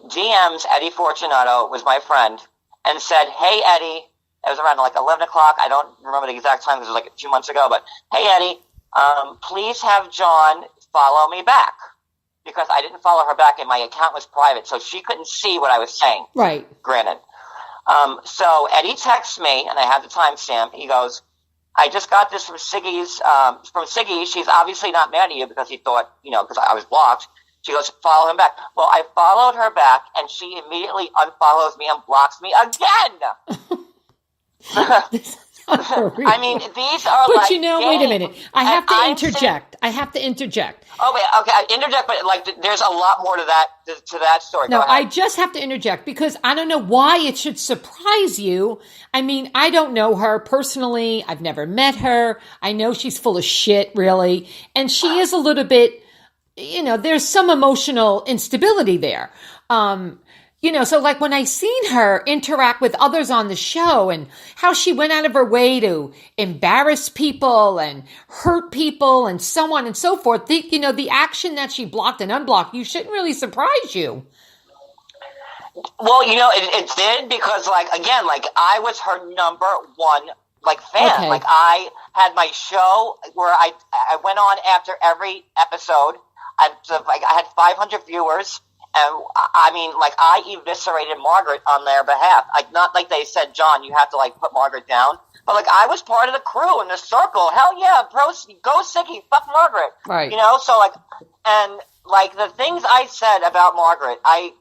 DMs Eddie Fortunato, was my friend, and said, "Hey Eddie," it was around like 11 o'clock. I don't remember the exact time because it was like a few months ago. But hey Eddie, please have John follow me back, because I didn't follow her back and my account was private, so she couldn't see what I was saying. Right. Granted. So Eddie texts me, and I have the timestamp. He goes, "I just got this from Siggy's, Siggy. She's obviously not mad at you because he thought, because I was blocked." She goes, "Follow him back." Well, I followed her back, and she immediately unfollows me and blocks me again. I mean, these are but like wait a minute. I have to interject. Oh, wait, okay, I interject, but like, there's a lot more to that story. No, I just have to interject because I don't know why it should surprise you. I mean, I don't know her personally. I've never met her. I know she's full of shit, really. And she is a little bit, there's some emotional instability there. So like when I seen her interact with others on the show and how she went out of her way to embarrass people and hurt people and so on and so forth, the action that she blocked and unblocked, you shouldn't really surprise you. Well, it did because, like, again, like, I was her number one, like, fan. Okay. Like, I had my show where I went on after every episode. I had 500 viewers. And I mean, like, I eviscerated Margaret on their behalf. Not like they said, "John, you have to like put Margaret down," but like I was part of the crew in the circle. Hell yeah, go Siggy, fuck Margaret. Right. So like, and like the things I said about Margaret, I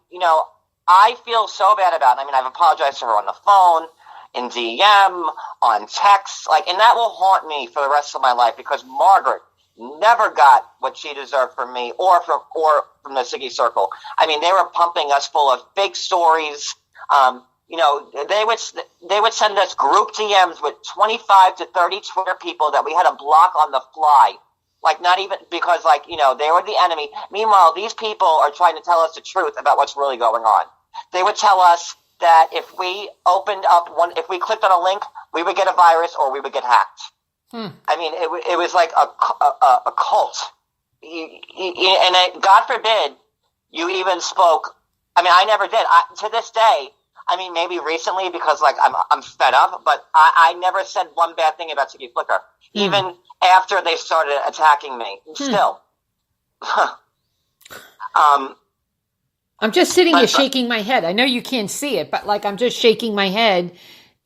feel so bad about it. I mean, I've apologized to her on the phone, in DM, on text, like, and that will haunt me for the rest of my life because Margaret never got what she deserved from me or from the Siggy circle. I mean, they were pumping us full of fake stories. They would send us group DMs with 25 to 30 Twitter people that we had to block on the fly. Like, not even because, like, they were the enemy. Meanwhile, these people are trying to tell us the truth about what's really going on. They would tell us that if we if we clicked on a link, we would get a virus or we would get hacked. I mean, it was like a cult. God forbid you even spoke. I mean, I never did. To this day, I mean, maybe recently because like I'm fed up, but I never said one bad thing about Siggy Flicker, even after they started attacking me. Still, I'm just sitting here shaking my head. I know you can't see it, but like I'm just shaking my head,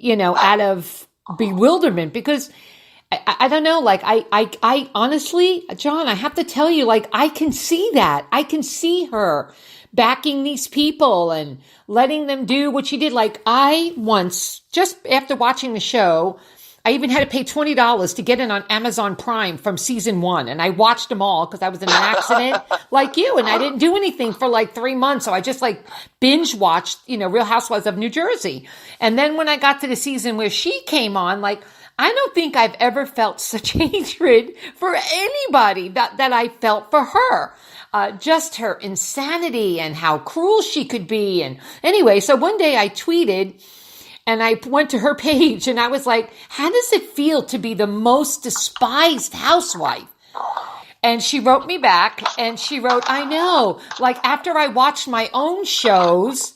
out of bewilderment because. I don't know, like, I honestly, John, I have to tell you, like, I can see that. I can see her backing these people and letting them do what she did. Like, I once, just after watching the show, I even had to pay $20 to get in on Amazon Prime from season 1. And I watched them all because I was in an accident like you. And I didn't do anything for like 3 months. So I just like binge watched, Real Housewives of New Jersey. And then when I got to the season where she came on, like, I don't think I've ever felt such hatred for anybody that I felt for her. Just her insanity and how cruel she could be. And anyway, so one day I tweeted and I went to her page and I was like, how does it feel to be the most despised housewife? And she wrote me back and she wrote, I know, like after I watched my own shows,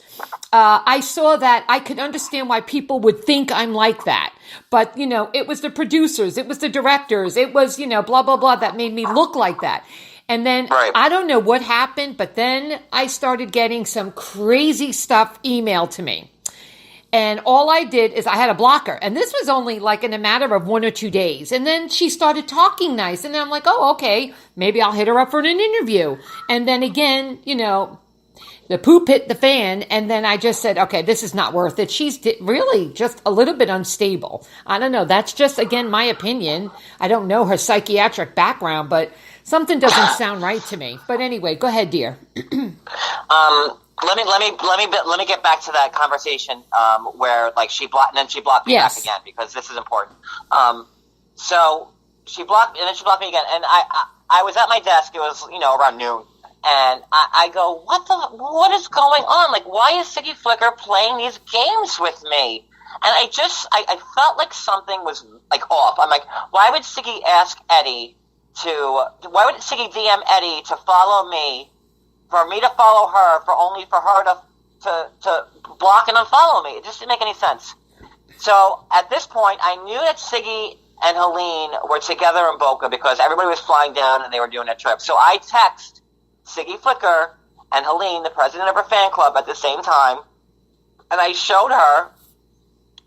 I saw that I could understand why people would think I'm like that. But, it was the producers, it was the directors, it was, blah, blah, blah, that made me look like that. And then I don't know what happened, but then I started getting some crazy stuff emailed to me. And all I did is I had a blocker. And this was only like in a matter of 1 or 2 days. And then she started talking nice. And then I'm like, oh, okay, maybe I'll hit her up for an interview. And then again, the poop hit the fan, and then I just said, okay, this is not worth it. She's really just a little bit unstable. I don't know. That's just, again, my opinion. I don't know her psychiatric background, but something doesn't sound right to me. But anyway, go ahead, dear. Let me get back to that conversation where like she blocked me back again because this is important. So she blocked and then she blocked me again, and I was at my desk. It was around noon. And I go, what is going on? Like, why is Siggy Flicker playing these games with me? And I felt like something was like off. I'm like, why would Siggy DM Eddie to follow me for me to follow her, only for her to block and unfollow me. It just didn't make any sense. So at this point, I knew that Siggy and Helene were together in Boca because everybody was flying down and they were doing a trip. So I text Siggy Flicker and Helene, the president of her fan club, at the same time, and I showed her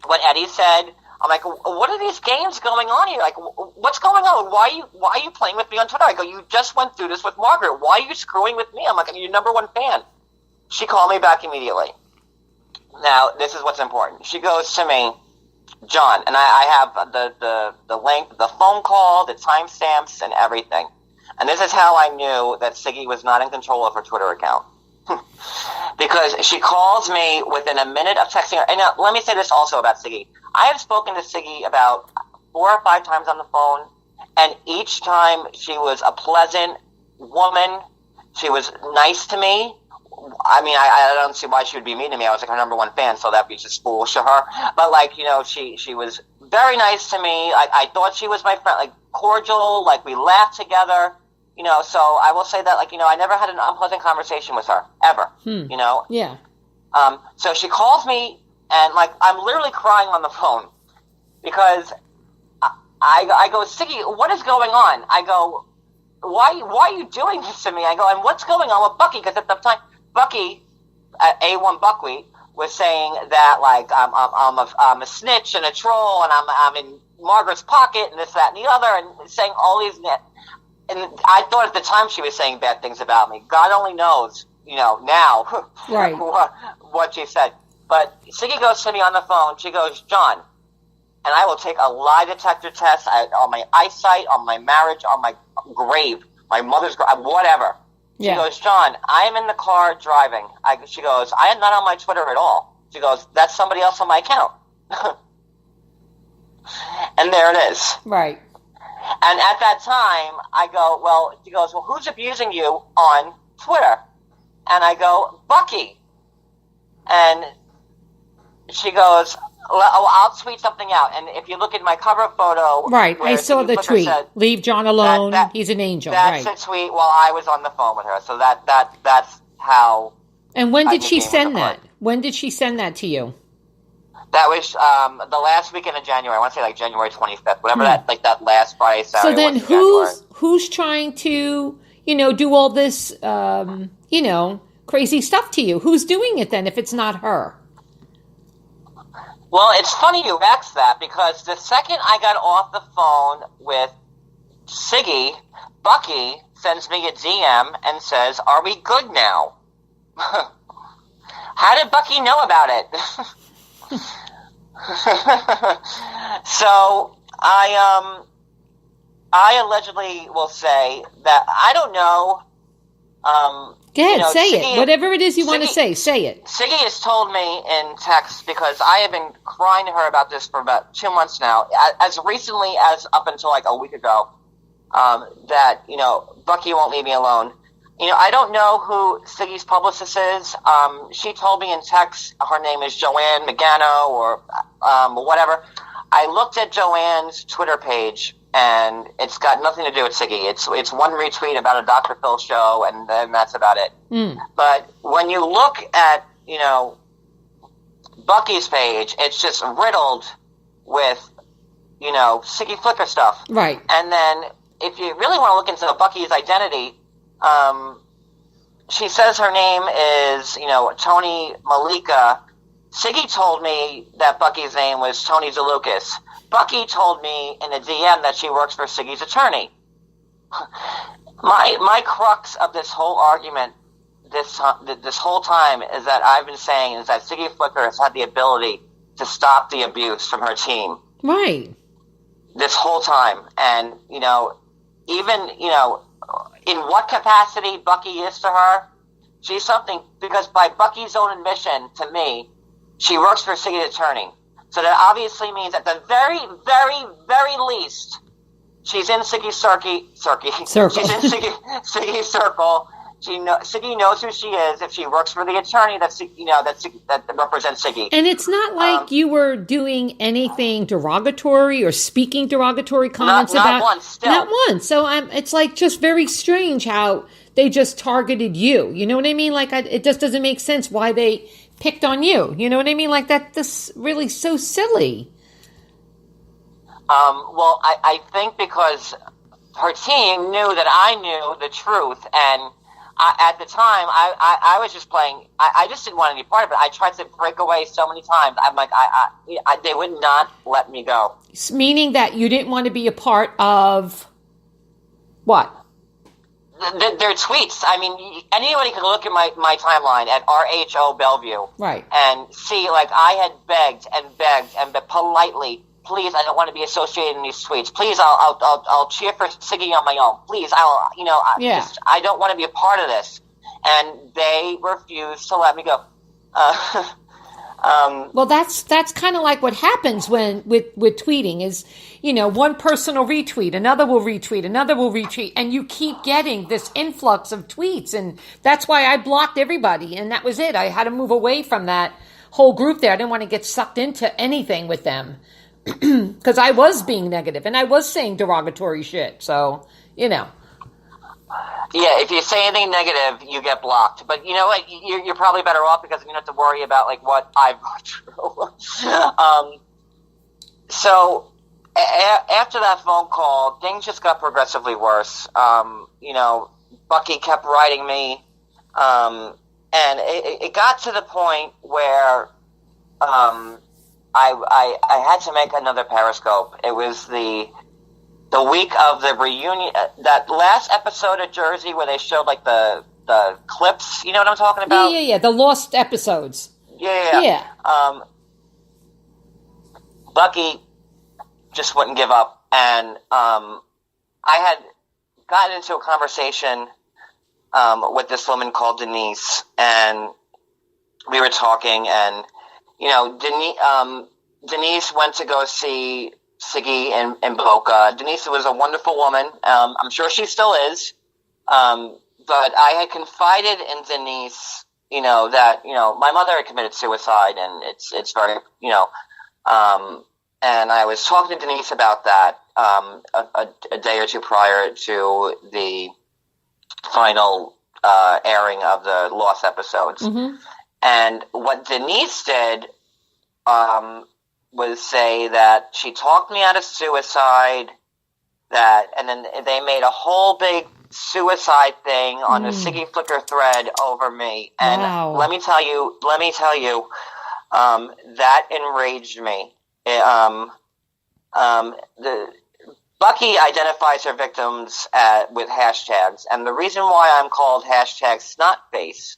what Eddie said. I'm like, what are these games going on here? Like, what's going on? Why are you playing with me on Twitter? I go, you just went through this with Margaret. Why are you screwing with me? I'm like, I'm your number one fan. She called me back immediately. Now, this is what's important. She goes to me, John, and I have the link, the phone call, the timestamps, and everything. And this is how I knew that Siggy was not in control of her Twitter account. Because she calls me within a minute of texting her. And now, let me say this also about Siggy. I have spoken to Siggy about 4 or 5 times on the phone, and each time she was a pleasant woman. She was nice to me. I mean, I don't see why she would be mean to me. I was like her number one fan, so that'd be just foolish of her. But like, you know, she was very nice to me. I thought she was my friend, like cordial, like we laughed together. You know, so I will say that, like, you know, I never had an unpleasant conversation with her, ever, you know? Yeah. So she calls me, and, like, I'm literally crying on the phone, because I go, Siggy, what is going on? I go, why are you doing this to me? I go, and what's going on with Bucky? Because at the time, Bucky, A1 Buckwheat, was saying that, like, I'm a snitch and a troll, and I'm in Margaret's pocket, and this, that, and the other, and saying all these... And I thought at the time she was saying bad things about me. God only knows, you know, now right. what she said. But Siggy goes to me on the phone. She goes, John, and I will take a lie detector test on my eyesight, on my marriage, on my grave, my mother's grave, whatever. She goes, John, I am in the car driving. She goes, I am not on my Twitter at all. She goes, that's somebody else on my account. And there it is. Right. And at that time, I go, well, she goes, well, who's abusing you on Twitter? And I go, Bucky. And she goes, well, I'll tweet something out. And if you look at my cover photo... Right, I saw the tweet. Said, leave John alone. He's an angel. That's a tweet while I was on the phone with her. So that's how... And when did she send that? When did she send that to you? That was the last weekend of January. I want to say like January 25th, whatever that last Friday, Saturday. So then who's trying to, you know, do all this, you know, crazy stuff to you? Who's doing it then if it's not her? Well, it's funny you asked that, because the second I got off the phone with Siggy, Bucky sends me a DM and says, are we good now? How did Bucky know about it? So I allegedly will say that I don't know. Go ahead, you know, say Siggy, it. Whatever it is you want to say it. Siggy has told me in text, because I have been crying to her about this for about 2 months now, as recently as up until like a week ago, that, you know, Bucky won't leave me alone. You know, I don't know who Siggy's publicist is. She told me in text her name is Joanne Magano or whatever. I looked at Joanne's Twitter page, and it's got nothing to do with Siggy. It's one retweet about a Dr. Phil show, and then that's about it. But when you look at, you know, Bucky's page, it's just riddled with, you know, Siggy Flicker stuff. Right. And then if you really want to look into Bucky's identity... she says her name is, you know, Tony Malika. Siggy told me that Bucky's name was Tony DeLucas. Bucky told me in a DM that she works for Siggy's attorney. My crux of this whole argument this whole time is that I've been saying is that Siggy Flicker has had the ability to stop the abuse from her team. Right. This whole time. And, you know, even, you know, in what capacity Bucky is to her, she's something, because by Bucky's own admission to me, she works for Siggy's attorney. So that obviously means at the very, very, very least, she's in Siggy's circle. She's in Siggy's circle. Siggy knows who she is if she works for the attorney that represents Siggy. And it's not like you were doing anything derogatory or speaking derogatory comments not about. Not once. Still. Not once. So it's like just very strange how they just targeted you. You know what I mean? Like, it just doesn't make sense why they picked on you. You know what I mean? Like, this really so silly. Well, I think because her team knew that I knew the truth, and at the time, I was just playing. I just didn't want any part of it. I tried to break away so many times. I'm like, they would not let me go. Meaning that you didn't want to be a part of what? Their tweets. I mean, anybody can look at my timeline at RHO Bellevue, right, and see, like, I had begged and politely, please, I don't want to be associated in these tweets. Please, I'll cheer for Siggy on my own. Please, I don't want to be a part of this. And they refused to let me go. Well, that's kind of like what happens with tweeting is, one person will retweet, another will retweet, and you keep getting this influx of tweets. And that's why I blocked everybody. And that was it. I had to move away from that whole group there. I didn't want to get sucked into anything with them. Because I was being negative and I was saying derogatory shit. So, Yeah, if you say anything negative, you get blocked. But you know what? You're probably better off because you don't have to worry about, like, what I've gone through. So after that phone call, things just got progressively worse. Bucky kept writing me. And it got to the point where I had to make another Periscope. It was the week of the reunion, that last episode of Jersey where they showed, like, the clips. You know what I'm talking about? Yeah. The lost episodes. Yeah. Bucky just wouldn't give up, and I had gotten into a conversation with this woman called Denise, and we were talking, and Denise went to go see Siggy in Boca. Denise was a wonderful woman. I'm sure she still is. But I had confided in Denise, that, my mother had committed suicide, and it's very, and I was talking to Denise about that a day or two prior to the final airing of the lost episodes. Mm-hmm. And what Denise did was say that she talked me out of suicide, and then they made a whole big suicide thing on a Siggy Flickr thread over me. And wow. let me tell you, that enraged me. Bucky identifies her victims with hashtags, and the reason why I'm called #snotface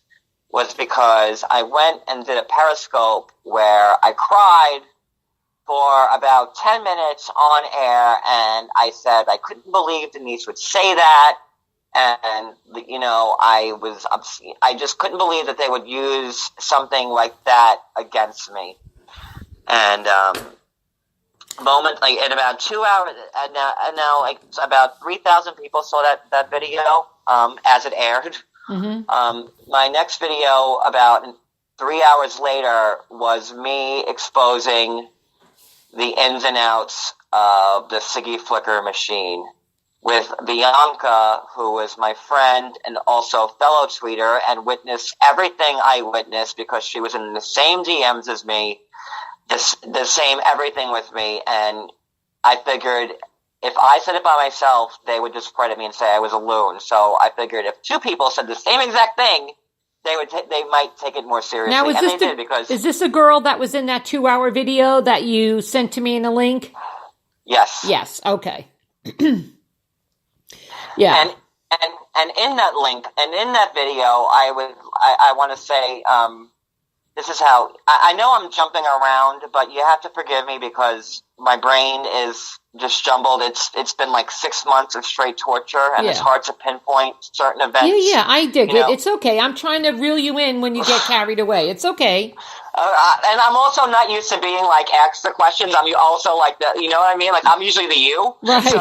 was because I went and did a Periscope where I cried for about 10 minutes on air, and I said I couldn't believe Denise would say that, and I just couldn't believe that they would use something like that against me. And in about 2 hours, and now like about 3,000 people saw that video as it aired. Mm-hmm. My next video about 3 hours later was me exposing the ins and outs of the Siggy Flickr machine with Bianca, who was my friend and also fellow tweeter and witnessed everything I witnessed because she was in the same DMs as me, the same everything with me. And I figured if I said it by myself, they would discredit me and say I was a loon. So I figured if two people said the same exact thing, they might take it more seriously. Now, is this a girl that was in that 2-hour video that you sent to me in a link? Yes. Yes. Okay. Yeah. And in that link and in that video, I want to say, this is how I know I'm jumping around, but you have to forgive me because my brain is just jumbled. It's been like 6 months of straight torture, and It's hard to pinpoint certain events. Yeah, I dig it. It's okay. I'm trying to reel you in when you get carried away. It's okay. And I'm also not used to being like asked the questions. I'm also like the, you know what I mean? Like I'm usually the you. Right. So.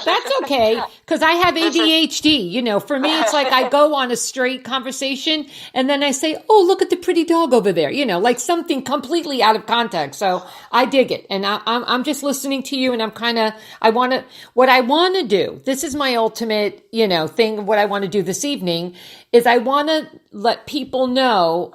That's okay. Cause I have ADHD, you know, for me, it's like I go on a straight conversation and then I say, oh, look at the pretty dog over there, you know, like something completely out of context. So I dig it. And I'm just listening to you and I'm kind of, what I want to do, this is my ultimate, you know, thing of what I want to do this evening is I want to let people know